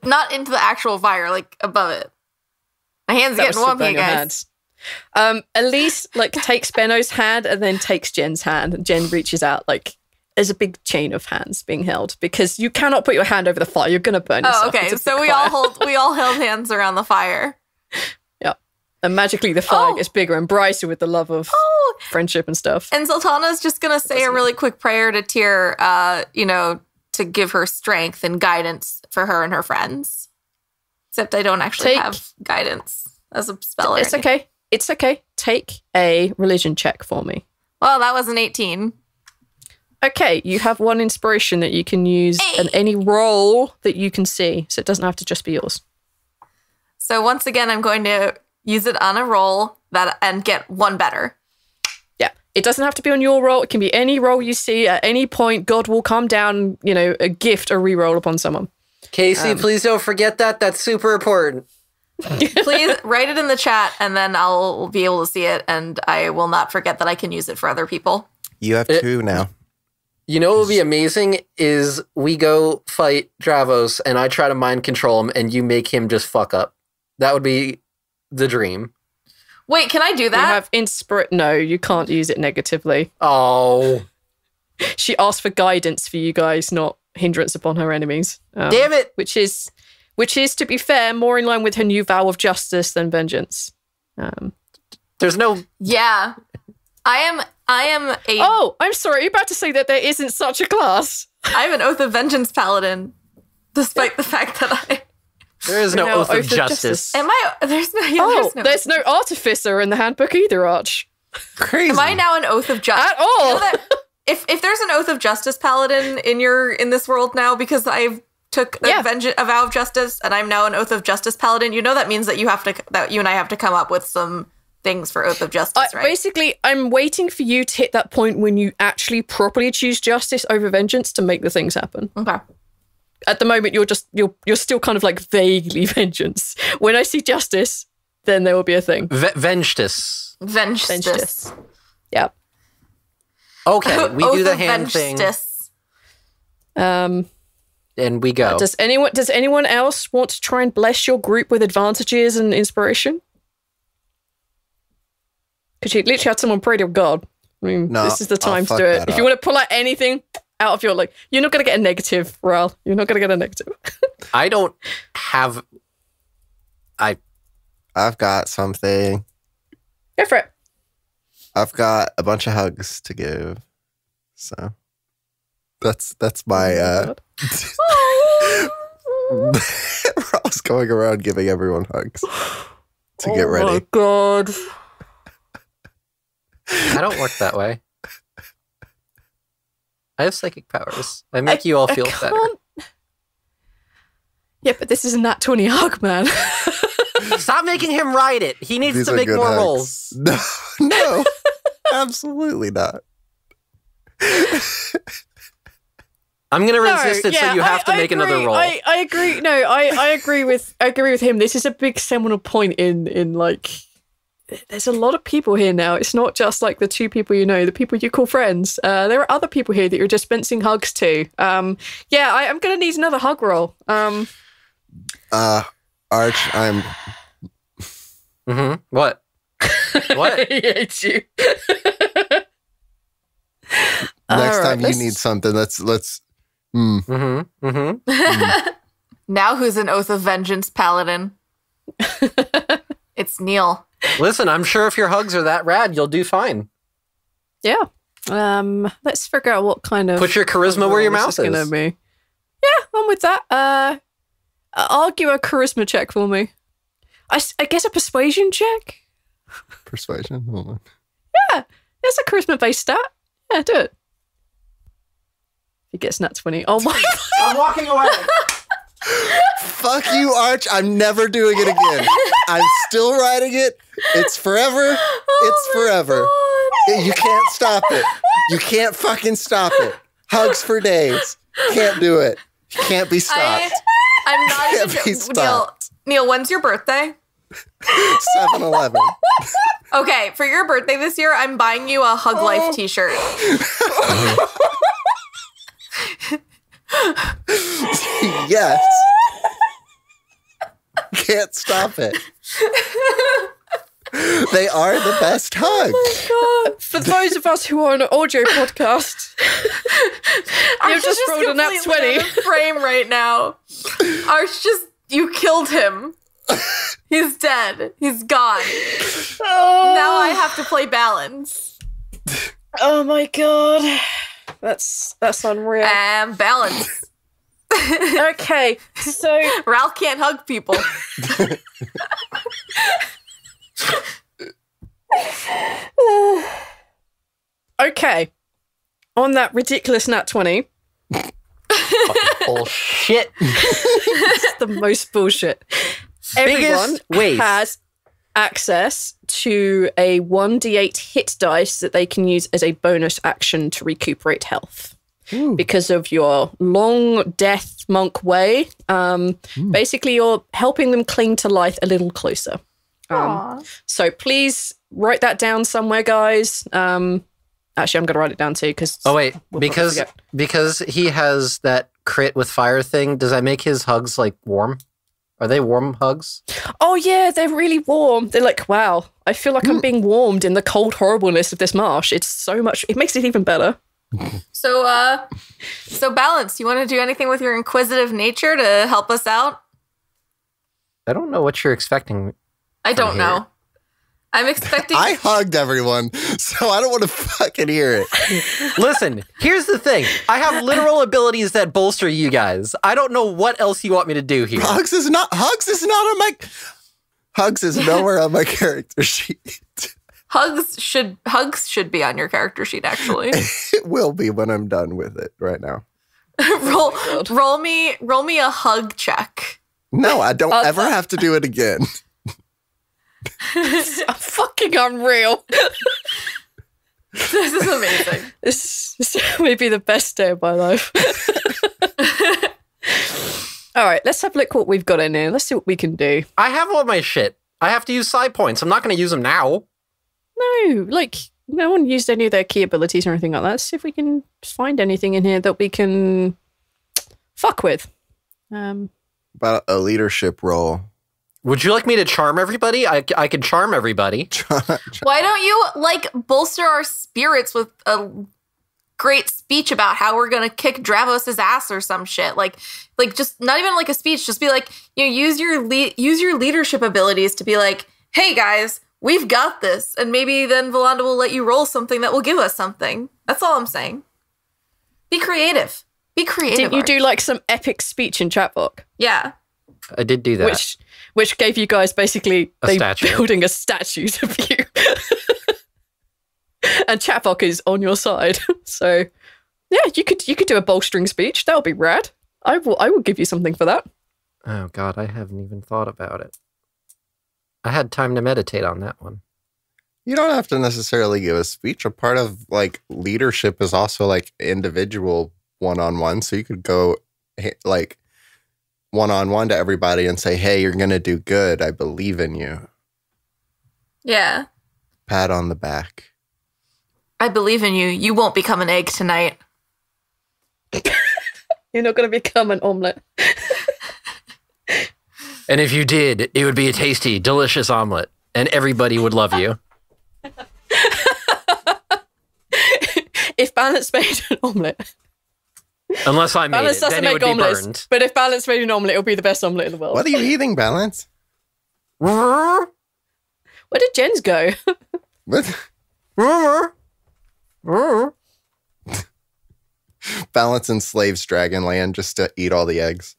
[SPEAKER 4] Not into the actual fire, like above it. My hand's getting warm here, guys.
[SPEAKER 2] Elise like takes Benno's hand and then takes Jen's hand, and Jen reaches out. Like there's a big chain of hands being held because you cannot put your hand over the fire. You're gonna burn yourself.
[SPEAKER 4] Oh, okay.
[SPEAKER 2] It's a
[SPEAKER 4] So
[SPEAKER 2] big
[SPEAKER 4] we
[SPEAKER 2] fire.
[SPEAKER 4] all held hands around the fire.
[SPEAKER 2] Yeah, and magically the fire gets bigger and brighter with the love of friendship and stuff.
[SPEAKER 4] And Zoltana's just gonna say a really quick prayer to Tyr, to give her strength and guidance for her and her friends. Except I don't actually have guidance as a spell.
[SPEAKER 2] It's okay. It's okay. Take a religion check for me.
[SPEAKER 4] Well, that was an 18.
[SPEAKER 2] Okay, you have 1 inspiration that you can use in any role that you can see, so it doesn't have to just be yours.
[SPEAKER 4] So once again, I'm going to use it on a roll and get 1 better.
[SPEAKER 2] Yeah, it doesn't have to be on your roll. It can be any roll you see at any point. God will come down, a gift, a reroll upon someone.
[SPEAKER 3] Casey, please don't forget that. That's super important.
[SPEAKER 4] Please write it in the chat, and then I'll be able to see it, and I will not forget that I can use it for other people.
[SPEAKER 5] You have 2 now.
[SPEAKER 3] You know what would be amazing is we go fight Dravos, and I try to mind control him, and you make him just fuck up. That would be the dream.
[SPEAKER 4] Wait, can I do
[SPEAKER 2] You
[SPEAKER 4] that?
[SPEAKER 2] have No, you can't use it negatively.
[SPEAKER 3] Oh.
[SPEAKER 2] She asked for guidance for you guys, not hindrance upon her enemies.
[SPEAKER 3] Damn it!
[SPEAKER 2] Which is, to be fair, more in line with her new vow of justice than vengeance.
[SPEAKER 3] There's no...
[SPEAKER 4] Yeah. I am a...
[SPEAKER 2] Oh, I'm sorry. You're about to say that there isn't such a class.
[SPEAKER 4] I'm an Oath of Vengeance paladin, despite the fact that
[SPEAKER 3] There is no oath of justice.
[SPEAKER 4] Am I...
[SPEAKER 2] There's no artificer in the handbook either, Arch.
[SPEAKER 5] Crazy.
[SPEAKER 4] Am I now an Oath of Justice?
[SPEAKER 2] At all.
[SPEAKER 4] You know that if there's an Oath of Justice paladin in this world now, because I've took a vow of justice and I'm now an Oath of Justice paladin, that means that you and I have to come up with some things for Oath of Justice, right?
[SPEAKER 2] Basically, I'm waiting for you to hit that point when you actually properly choose justice over vengeance to make the things happen.
[SPEAKER 4] Okay.
[SPEAKER 2] At the moment, you're still kind of like vaguely vengeance. When I see justice, then there will be a thing.
[SPEAKER 3] Vengeance.
[SPEAKER 4] Vengeance.
[SPEAKER 2] Yeah.
[SPEAKER 3] Okay, we do the hand thing. And we go.
[SPEAKER 2] Does anyone else want to try and bless your group with advantages and inspiration? Because you literally had someone pray to God. I mean, this is the time to do it. If you want to pull out anything out of your, you're not going to get a negative, Ral. You're not going to get a negative.
[SPEAKER 3] I don't have...
[SPEAKER 5] I've got something.
[SPEAKER 2] Go for it.
[SPEAKER 5] I've got a bunch of hugs to give. So that's my Ross going around giving everyone hugs to get ready.
[SPEAKER 2] Oh my God.
[SPEAKER 3] I don't work that way. I have psychic powers. I make you all feel better.
[SPEAKER 2] Yeah, but this is a nat 20 hug, man.
[SPEAKER 3] Stop making him ride it. He needs
[SPEAKER 5] These
[SPEAKER 3] to
[SPEAKER 5] are
[SPEAKER 3] make
[SPEAKER 5] good
[SPEAKER 3] more
[SPEAKER 5] hugs.
[SPEAKER 3] rolls.
[SPEAKER 5] No, absolutely not.
[SPEAKER 3] I'm going to resist it, so you have to make another roll.
[SPEAKER 2] I agree. No, I agree with him. This is a big seminal point in like. There's a lot of people here now. It's not just like the two people you know, the people you call friends. There are other people here that you're dispensing hugs to. I'm going to need another hug roll.
[SPEAKER 5] Arch, I'm.
[SPEAKER 3] Mm-hmm. What? What?
[SPEAKER 2] He hates you.
[SPEAKER 5] Next time you need something, let's.
[SPEAKER 3] Mm-hmm. Mm-hmm.
[SPEAKER 4] Now who's an Oath of Vengeance paladin? It's Neil.
[SPEAKER 3] Listen, I'm sure if your hugs are that rad, you'll do fine.
[SPEAKER 2] Yeah. Let's figure out what kind of.
[SPEAKER 3] Put your charisma where your mouth is.
[SPEAKER 2] Gonna be. Yeah, I'm with that. Argue a charisma check for me. I guess a persuasion check.
[SPEAKER 5] Persuasion. Hold on.
[SPEAKER 2] Yeah, it's a charisma-based stat. Yeah, do it. He gets nat 20. Oh my!
[SPEAKER 3] I'm walking away.
[SPEAKER 5] Fuck you, Arch. I'm never doing it again. I'm still writing it. It's forever. It's forever. You can't stop it. You can't fucking stop it. Hugs for days. Can't do it. Can't be stopped.
[SPEAKER 4] I'm not
[SPEAKER 5] Can't
[SPEAKER 4] even
[SPEAKER 5] be stopped.
[SPEAKER 4] Neil, when's your birthday?
[SPEAKER 5] 7-Eleven.
[SPEAKER 4] Okay, for your birthday this year, I'm buying you a Hug Life t-shirt.
[SPEAKER 5] Yes. Can't stop it. They are the best hug.
[SPEAKER 2] Oh my God. For those of us who are on an audio podcast, you've just rolled a nat 20.
[SPEAKER 4] Frame right now. Arch you killed him. He's dead. He's gone. Now I have to play balance.
[SPEAKER 2] Oh my God. That's unreal.
[SPEAKER 4] And balance.
[SPEAKER 2] Okay, so
[SPEAKER 4] Ral can't hug people.
[SPEAKER 2] Okay. On that ridiculous nat 20.
[SPEAKER 3] Bullshit.
[SPEAKER 2] It's the most bullshit. Everyone
[SPEAKER 3] waste.
[SPEAKER 2] has access to a 1d8 hit dice that they can use as a bonus action to recuperate health. Ooh. Because of your long death monk way. Basically, you're helping them cling to life a little closer. So please write that down somewhere, guys. Actually, I'm going to write it down too.
[SPEAKER 3] Because he has that crit with fire thing, does that make his hugs like warm? Are they warm hugs?
[SPEAKER 2] Oh, yeah, they're really warm. They're like, wow, I feel like I'm being warmed in the cold horribleness of this marsh. It's so much, it makes it even better.
[SPEAKER 4] So Balance, you want to do anything with your inquisitive nature to help us out?
[SPEAKER 3] I don't know what you're expecting.
[SPEAKER 4] I don't know. I'm expecting...
[SPEAKER 5] I hugged everyone, so I don't want to fucking hear it.
[SPEAKER 3] Listen, here's the thing. I have literal abilities that bolster you guys. I don't know what else you want me to do here.
[SPEAKER 5] Hugs is not on my... Hugs is nowhere on my character sheet.
[SPEAKER 4] Hugs should be on your character sheet, actually.
[SPEAKER 5] It will be when I'm done with it right now.
[SPEAKER 4] roll me a hug check.
[SPEAKER 5] No, I don't ever have to do it again.
[SPEAKER 2] It's fucking unreal.
[SPEAKER 4] This is amazing.
[SPEAKER 2] This may be the best day of my life. All right, let's have a look what we've got in here. Let's see what we can do.
[SPEAKER 3] I have all my shit. I have to use side points. I'm not going to use them now.
[SPEAKER 2] No, like, no one used any of their key abilities or anything like that. Let's see if we can find anything in here that we can fuck with.
[SPEAKER 5] About a leadership role.
[SPEAKER 3] Would you like me to charm everybody? I can charm everybody.
[SPEAKER 4] Why don't you, bolster our spirits with a great speech about how we're going to kick Dravos' ass or some shit? Like just not even like a speech. Just be like, use your leadership abilities to be like, hey, guys, we've got this. And maybe then Valanda will let you roll something that will give us something. That's all I'm saying. Be creative. Be creative.
[SPEAKER 2] Didn't you do like some epic speech in Chatbook?
[SPEAKER 4] Yeah.
[SPEAKER 3] I did do that.
[SPEAKER 2] Which gave you guys basically building a statue of you. And Chatbook is on your side. So yeah, you could do a bolstering speech. That would be rad. I will give you something for that.
[SPEAKER 3] Oh God, I haven't even thought about it. I had time to meditate on that one.
[SPEAKER 5] You don't have to necessarily give a speech. A part of leadership is also individual one-on-one. So you could go like one-on-one to everybody and say, hey, you're going to do good. I believe in you.
[SPEAKER 4] Yeah.
[SPEAKER 5] Pat on the back.
[SPEAKER 4] I believe in you. You won't become an egg tonight.
[SPEAKER 2] You're not going to become an omelette.
[SPEAKER 3] And if you did, it would be a tasty, delicious omelet, and everybody would love you.
[SPEAKER 2] If Balance made an omelette.
[SPEAKER 3] Unless I made
[SPEAKER 2] Balance
[SPEAKER 3] it,
[SPEAKER 2] doesn't
[SPEAKER 3] then it
[SPEAKER 2] make
[SPEAKER 3] would be
[SPEAKER 2] omelettes.
[SPEAKER 3] burned.
[SPEAKER 2] But if Balance made an omelette, it'll be the best omelette in the world.
[SPEAKER 5] What are you eating, Balance?
[SPEAKER 2] Where did Jens go?
[SPEAKER 5] What? Balance enslaves Dragonland just to eat all the eggs.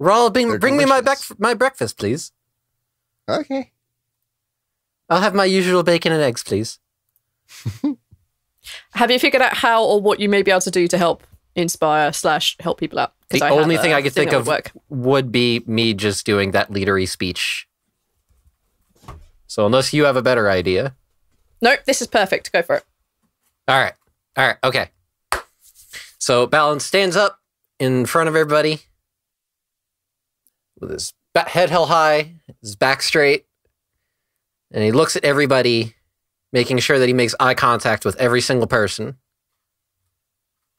[SPEAKER 3] Rawl,
[SPEAKER 5] They're
[SPEAKER 3] bring me my
[SPEAKER 5] delicious.
[SPEAKER 3] my breakfast, please.
[SPEAKER 5] Okay.
[SPEAKER 3] I'll have my usual bacon and eggs, please.
[SPEAKER 2] Have you figured out how or what you may be able to do to help inspire / help people out? 'Cause
[SPEAKER 3] The
[SPEAKER 2] I have
[SPEAKER 3] only
[SPEAKER 2] a
[SPEAKER 3] thing I could think
[SPEAKER 2] that
[SPEAKER 3] of
[SPEAKER 2] would work.
[SPEAKER 3] would be me just doing that leadery speech. So unless you have a better idea.
[SPEAKER 2] Nope, this is perfect. Go for it.
[SPEAKER 3] All right, okay. So Balance stands up in front of everybody with his head held high, his back straight, and he looks at everybody, making sure that he makes eye contact with every single person,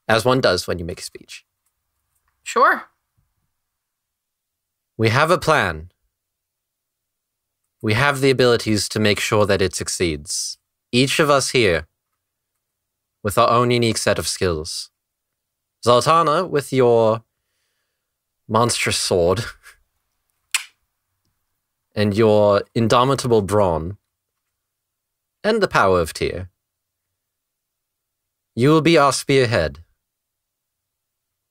[SPEAKER 3] as one does when you make a speech.
[SPEAKER 4] Sure.
[SPEAKER 3] We have a plan. We have the abilities to make sure that it succeeds. Each of us here, with our own unique set of skills. Zoltana, with your monstrous sword and your indomitable brawn and the power of Tyr. You will be our spearhead.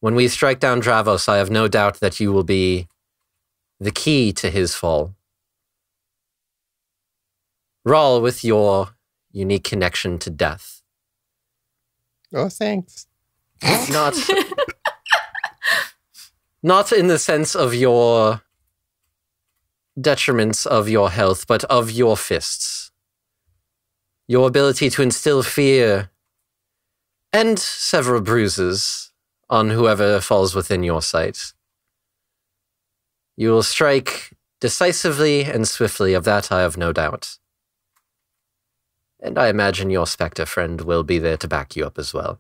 [SPEAKER 3] When we strike down Dravos, I have no doubt that you will be the key to his fall. Rawl, with your unique connection to death.
[SPEAKER 5] Oh, thanks.
[SPEAKER 3] Not, not in the sense of your detriments of your health, but of your fists. Your ability to instill fear and several bruises on whoever falls within your sight. You will strike decisively and swiftly, of that I have no doubt. And I imagine your Spectre friend will be there to back you up as well.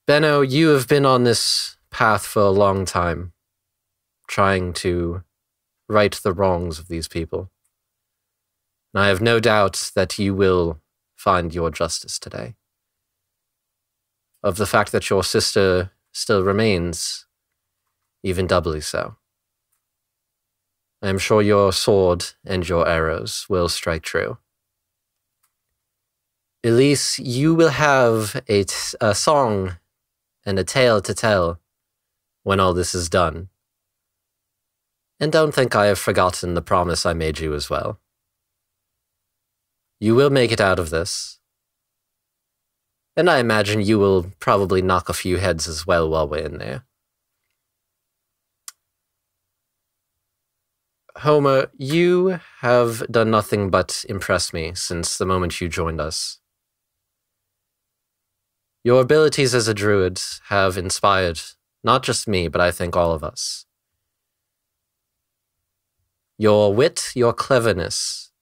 [SPEAKER 3] Benno, you have been on this path for a long time, trying to right the wrongs of these people. And I have no doubt that you will find your justice today. Of the fact that your sister still remains, even doubly so. I am sure your sword and your arrows will strike true. Elise, you will have a song and a tale to tell when all this is done. And don't think I have forgotten the promise I made you as well. You will make it out of this. And I imagine you will probably knock a few heads as well while we're in there. Homer, you have done nothing but impress me since the moment you joined us. Your abilities as a druid have inspired not just me, but I think all of us. Your wit, your cleverness,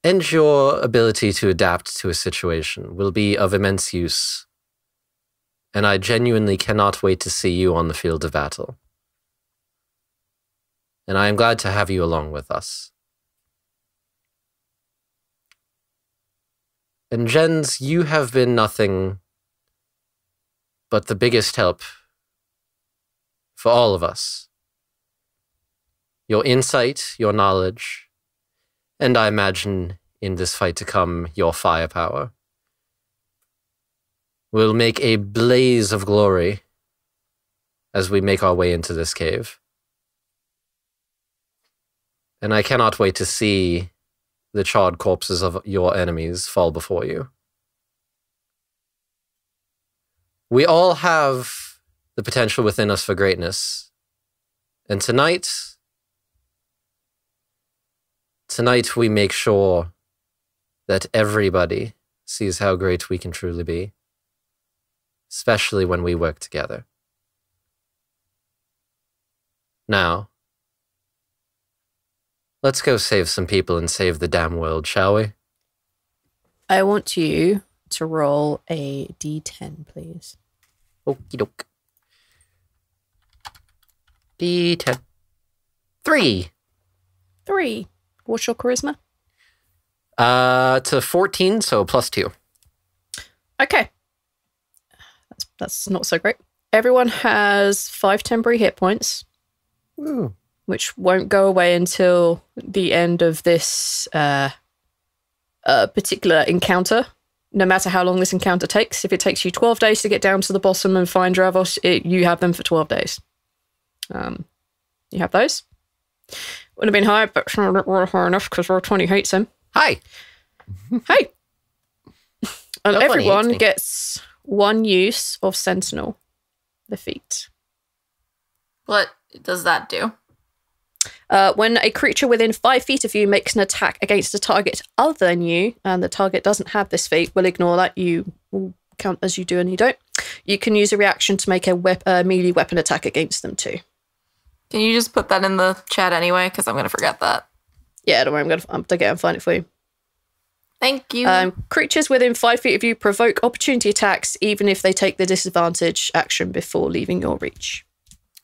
[SPEAKER 3] and your ability to adapt to a situation will be of immense use, and I genuinely cannot wait to see you on the field of battle. And I am glad to have you along with us. And Jens, you have been nothing but the biggest help for all of us. Your insight, your knowledge, and I imagine in this fight to come, your firepower will make a blaze of glory as we make our way into this cave. And I cannot wait to see the charred corpses of your enemies fall before you. We all have the potential within us for greatness. And tonight we make sure that everybody sees how great we can truly be, especially when we work together. Now, let's go save some people and save the damn world, shall we?
[SPEAKER 2] I want you to roll a d10, please.
[SPEAKER 3] Okie doke. D10. 3.
[SPEAKER 2] 3. What's your charisma?
[SPEAKER 3] To 14, so +2.
[SPEAKER 2] Okay. That's not so great. Everyone has 5 temporary hit points,
[SPEAKER 5] Woo.
[SPEAKER 2] which won't go away until the end of this particular encounter. No matter how long this encounter takes, if it takes you 12 days to get down to the bottom and find Dravos, you have them for 12 days. You have those. Would have been high, but it's not high enough because roll 20 hates him.
[SPEAKER 3] Hi.
[SPEAKER 2] Hey! And
[SPEAKER 3] Nobody
[SPEAKER 2] everyone
[SPEAKER 3] hates me.
[SPEAKER 2] gets 1 use of Sentinel, the feat.
[SPEAKER 4] What does that do?
[SPEAKER 2] When a creature within 5 feet of you makes an attack against a target other than you, and the target doesn't have this feat, we'll ignore that. You will count as you do and you don't. You can use a reaction to make a melee weapon attack against them too.
[SPEAKER 4] Can you just put that in the chat anyway? Because I'm going to forget that.
[SPEAKER 2] Yeah, don't worry, I'm going to get and find it for you.
[SPEAKER 4] Thank you.
[SPEAKER 2] Creatures within 5 feet of you provoke opportunity attacks even if they take the disadvantage action before leaving your reach.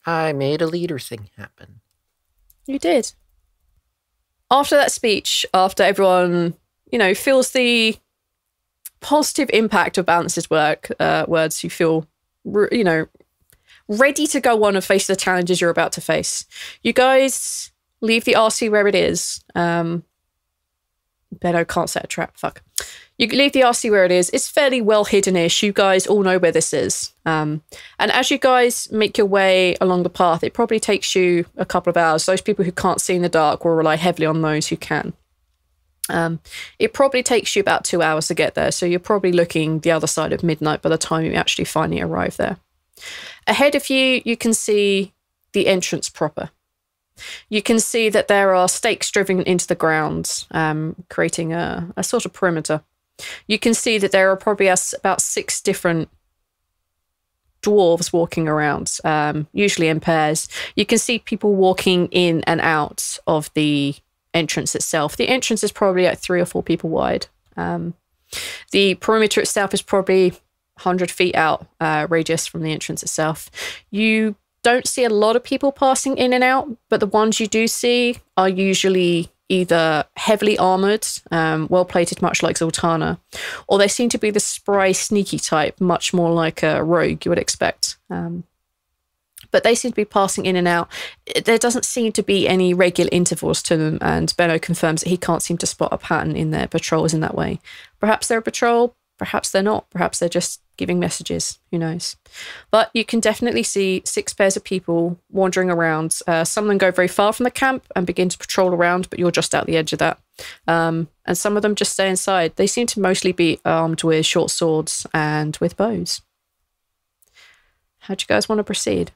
[SPEAKER 3] I made a leader thing happen.
[SPEAKER 2] You did. After that speech, after everyone, feels the positive impact of Balance's words, you feel, ready to go on and face the challenges you're about to face. You guys leave the RC where it is. Benno can't set a trap. Fuck. You leave the RC where it is. It's fairly well hidden-ish. You guys all know where this is. And as you guys make your way along the path, it probably takes you a couple of hours. Those people who can't see in the dark will rely heavily on those who can. It probably takes you about 2 hours to get there. So you're probably looking the other side of midnight by the time you actually finally arrive there. Ahead of you, you can see the entrance proper. You can see that there are stakes driven into the ground, creating a sort of perimeter. You can see that there are probably about 6 different dwarves walking around, usually in pairs. You can see people walking in and out of the entrance itself. The entrance is probably like 3 or 4 people wide. The perimeter itself is probably 100 feet out radius from the entrance itself. You don't see a lot of people passing in and out, but the ones you do see are usually either heavily armored, well-plated, much like Zoltana, or they seem to be the spry, sneaky type, much more like a rogue you would expect. But they seem to be passing in and out. There doesn't seem to be any regular intervals to them, and Benno confirms that he can't seem to spot a pattern in their patrols in that way. Perhaps they're a patrol, perhaps they're not. Perhaps they're just giving messages. Who knows? But you can definitely see 6 pairs of people wandering around. Some of them go very far from the camp and begin to patrol around, but you're just out the edge of that. And some of them just stay inside. They seem to mostly be armed with short swords and with bows. How do you guys want to proceed?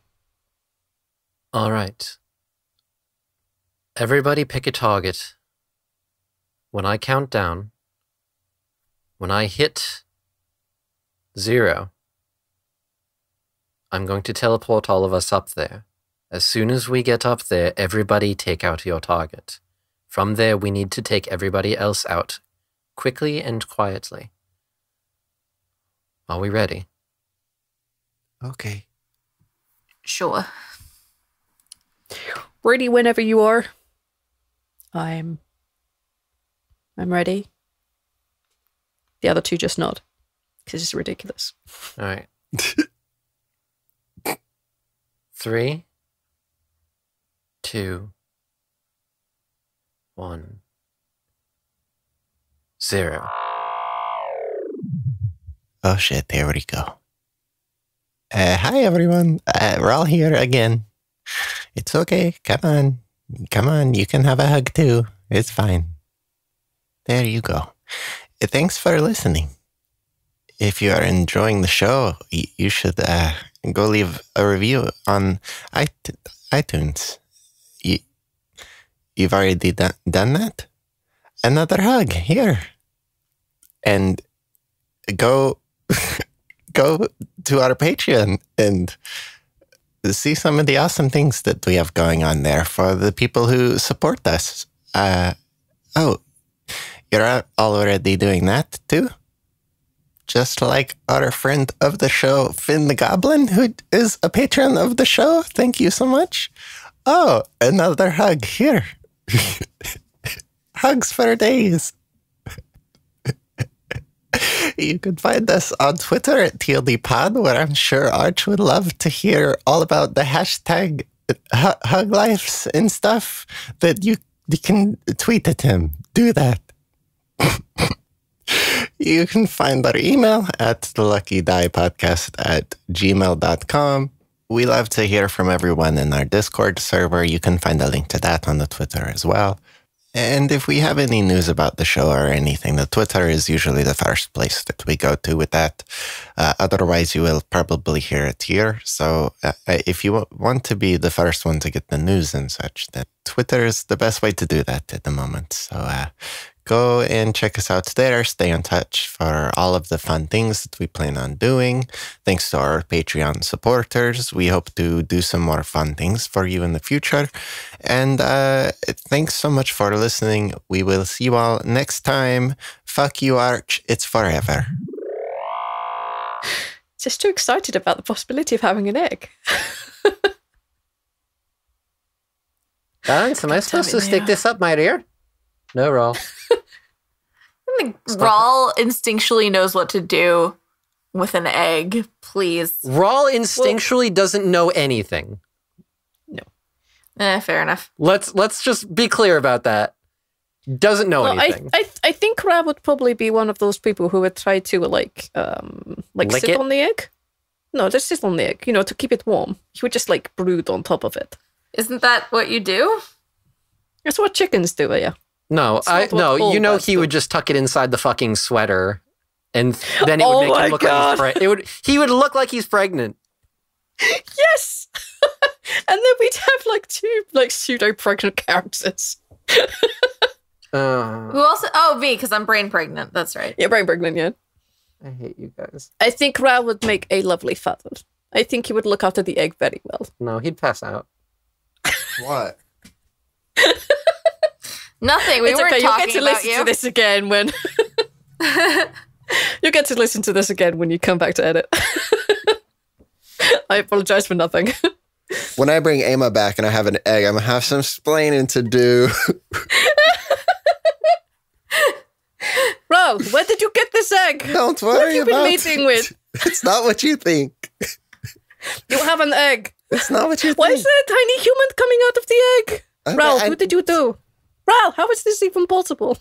[SPEAKER 3] All right. Everybody pick a target. When I count down, when I hit 0, I'm going to teleport all of us up there. As soon as we get up there, everybody take out your target. From there, we need to take everybody else out quickly and quietly. Are we ready?
[SPEAKER 5] Okay.
[SPEAKER 4] Sure.
[SPEAKER 2] Ready whenever you are. I'm ready. The other 2 just nod, because it's ridiculous.
[SPEAKER 3] All right. 3, 2, 1, 0.
[SPEAKER 5] Oh shit, there we go. Hi everyone. We're all here again. It's okay. Come on. You can have a hug too. It's fine. There you go. Thanks for listening. If you are enjoying the show, you should go leave a review on iTunes. You've already done that? Another hug. Here. and go to our Patreon and see some of the awesome things that we have going on there for the people who support us. You're already doing that too? Just like our friend of the show, Finn the Goblin, who is a patron of the show. Thank you so much. Oh, another hug here. Hugs for days. You can find us on Twitter at TLDpod, where I'm sure Arch would love to hear all about the hashtag hug lives and stuff that you can tweet at him. Do that. You can find our email at theluckydiepodcast@gmail.com. We love to hear from everyone in our Discord server. You can find a link to that on the Twitter as well. And if we have any news about the show or anything, the Twitter is usually the first place that we go to with that. Otherwise, you will probably hear it here. So if you want to be the first one to get the news and such, then Twitter is the best way to do that at the moment. So go and check us out there. Stay in touch for all of the fun things that we plan on doing. Thanks to our Patreon supporters. We hope to do some more fun things for you in the future. And thanks so much for listening. We will see you all next time. Fuck you, Arch. It's forever.
[SPEAKER 2] Just too excited about the possibility of having an egg.
[SPEAKER 3] Balance, am I supposed to stick this up my ear? No, Rawl.
[SPEAKER 4] I think Rawl instinctually knows what to do with an egg. Please.
[SPEAKER 3] Rawl instinctually doesn't know anything.
[SPEAKER 2] No.
[SPEAKER 4] Fair enough.
[SPEAKER 3] Let's just be clear about that. Doesn't know anything.
[SPEAKER 2] I think Rab would probably be one of those people who would try to
[SPEAKER 3] Lick
[SPEAKER 2] sit
[SPEAKER 3] it?
[SPEAKER 2] on the egg. No, just sit on the egg, to keep it warm. He would just brood on top of it.
[SPEAKER 4] Isn't that what you do?
[SPEAKER 2] That's what chickens do, yeah.
[SPEAKER 3] No, he would just tuck it inside the fucking sweater, and then it would make him look like he would look like he's pregnant.
[SPEAKER 2] Yes, and then we'd have two pseudo pregnant characters.
[SPEAKER 4] Who also? Oh, me, because I'm brain pregnant. That's right.
[SPEAKER 2] Yeah, brain pregnant. Yeah.
[SPEAKER 3] I hate you guys.
[SPEAKER 2] I think Ra would make a lovely father. I think he would look after the egg very well.
[SPEAKER 3] No, he'd pass out.
[SPEAKER 5] What?
[SPEAKER 4] Nothing. We weren't talking about you.
[SPEAKER 2] You'll get to listen to this again when... You'll get to listen to this again when you come back to edit. I apologize for nothing.
[SPEAKER 5] When I bring Emma back and I have an egg, I'm going to have some explaining to do.
[SPEAKER 2] Bro, where did you get this egg?
[SPEAKER 5] Don't worry
[SPEAKER 2] about it. What have you been meeting with?
[SPEAKER 5] It's not what you think.
[SPEAKER 2] You have an egg.
[SPEAKER 5] It's not what you think.
[SPEAKER 2] Why is there a tiny human coming out of the egg? Ralph, what did you do? Ralph, how is this even possible?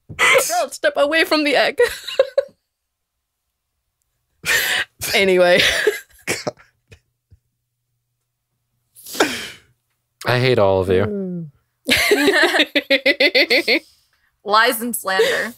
[SPEAKER 2] Ralph, step away from the egg. Anyway.
[SPEAKER 3] I hate all of you.
[SPEAKER 4] Lies and slander.